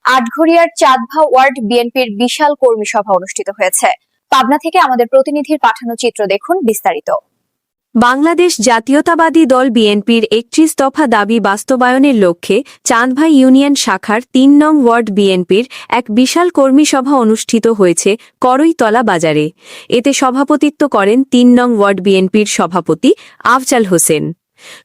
আটঘরিয়ার Chandbha word বিএনপির বিশাল কর্মী সভা অনুষ্ঠিত হয়েছে। পাবনা থেকে আমাদের প্রতিনিধির পাঠানো চিত্র দেখুন বিস্তারিত। বাংলাদেশ জাতীয়তাবাদী দল বিএনপির ৩১ দফা দাবি বাস্তবায়নের লক্ষ্যে চাঁদভাই ইউনিয়ন শাখার ৩ নং ওয়ার্ড বিএনপির এক বিশাল কর্মী সভা অনুষ্ঠিত হয়েছে করইতলা বাজারে। এতে সভাপতিত্ব করেন ৩ নং ওয়ার্ড বিএনপির সভাপতি আফজাল হোসেন।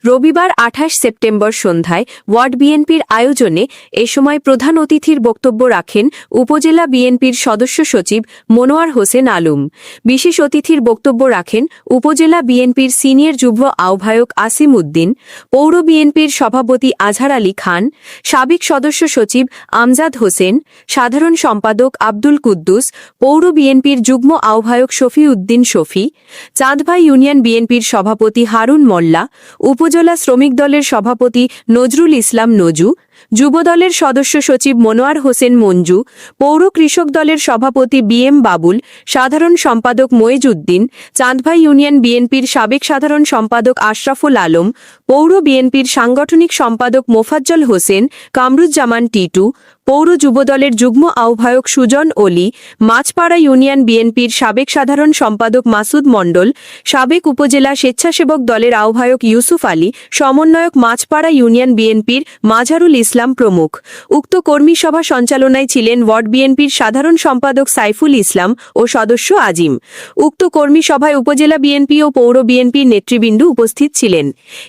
রবিবার ২৮ সেপ্টেম্বর সন্ধ্যায় ওয়ার্ড বিএনপির আয়োজনে এ সময় প্রধান অতিথির বক্তব্য রাখেন উপজেলা বিএনপির সদস্য সচিব মনোয়ার হোসেন আলম। বিশেষ অতিথির বক্তব্য রাখেন উপজেলা বিএনপির সিনিয়র যুগ্ম আহ্বায়ক আসিম উদ্দিন, পৌর বিএনপির সভাপতি আজহার আলী খান, সাবেক সদস্য সচিব আমজাদ হোসেন, সাধারণ সম্পাদক আব্দুল কুদ্দুস, পৌর বিএনপির যুগ্ম আহ্বায়ক শফি উদ্দিন শফি, চাঁদভাই ইউনিয়ন বিএনপির সভাপতি হারুন মোল্লা, উপজেলা শ্রমিক দলের সভাপতি নজরুল ইসলাম নজু, যুবদলের সদস্য সচিব মনোয়ার হোসেন মঞ্জু, পৌর কৃষক দলের সভাপতি বিএম বাবুল, সাধারণ সম্পাদক ময়েজউদ্দিন, চাঁদভাই ইউনিয়ন বিএনপির সাবেক সাধারণ সম্পাদক আশরাফুল আলম, পৌর বিএনপির সাংগঠনিক সম্পাদক মোফাজ্জল হোসেন, কামরুজ্জামান টিটু, পৌর যুবদলের যুগ্ম আহ্বায়ক সুজন অলি, মাছপাড়া ইউনিয়ন বিএনপির সাবেক সাধারণ সম্পাদক মাসুদ মণ্ডল, সাবেক উপজেলা স্বেচ্ছাসেবক দলের আহ্বায়ক ইউসুফ আলী, সমন্বয়ক মাছপাড়া ইউনিয়ন বিএনপির মাঝারুল ইসলাম প্রমুখ। উক্ত কর্মী সভা সঞ্চালনায় ছিলেন ওয়ার্ড বিএনপির সাধারণ সম্পাদক সাইফুল ইসলাম ও সদস্য আজিম। উক্ত কর্মী সভায় উপজেলা বিএনপি ও পৌর বিএনপির নেতৃবৃন্দ উপস্থিত ছিলেন।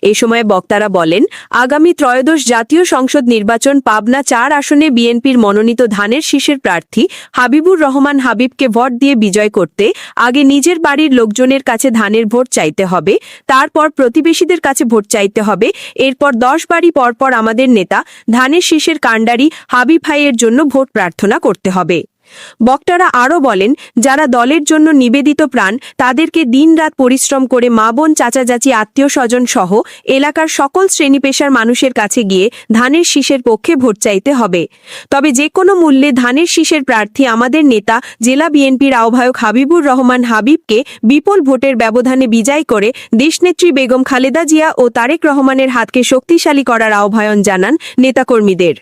এ সময় বক্তারা বলেন, আগামী ত্রয়োদশ জাতীয় সংসদ নির্বাচন পাবনা ৪ আসনে বিএনপির মনোনীত ধানের শীষের প্রার্থী হাবিবুর রহমান হাবিবকে ভোট দিয়ে বিজয় করতে আগে নিজের বাড়ির লোকজনের কাছে ধানের ভোট চাইতে হবে, তারপর প্রতিবেশীদের কাছে ভোট চাইতে হবে, এরপর ১০ বাড়ি পরপর আমাদের নেতা ধানের শীষের কাণ্ডারি হাবিব ভাইয়ের জন্য ভোট প্রার্থনা করতে হবে। বক্তারা আরও বলেন, যারা দলের জন্য নিবেদিত প্রাণ তাদেরকে দিনরাত পরিশ্রম করে মা বোন চাচা চাচি আত্মীয় স্বজন সহ এলাকার সকল শ্রেণী পেশার মানুষের কাছে গিয়ে ধানের শীষের পক্ষে ভোট চাইতে হবে। তবে যে কোনো মূল্যে ধানের শীষের প্রার্থী আমাদের নেতা জেলা বিএনপির আহ্বায়ক হাবিবুর রহমান হাবিবকে বিপুল ভোটের ব্যবধানে বিজয় করে দেশনেত্রী বেগম খালেদা জিয়া ও তারেক রহমানের হাতকে শক্তিশালী করার আহ্বান জানান নেতাকর্মীদের।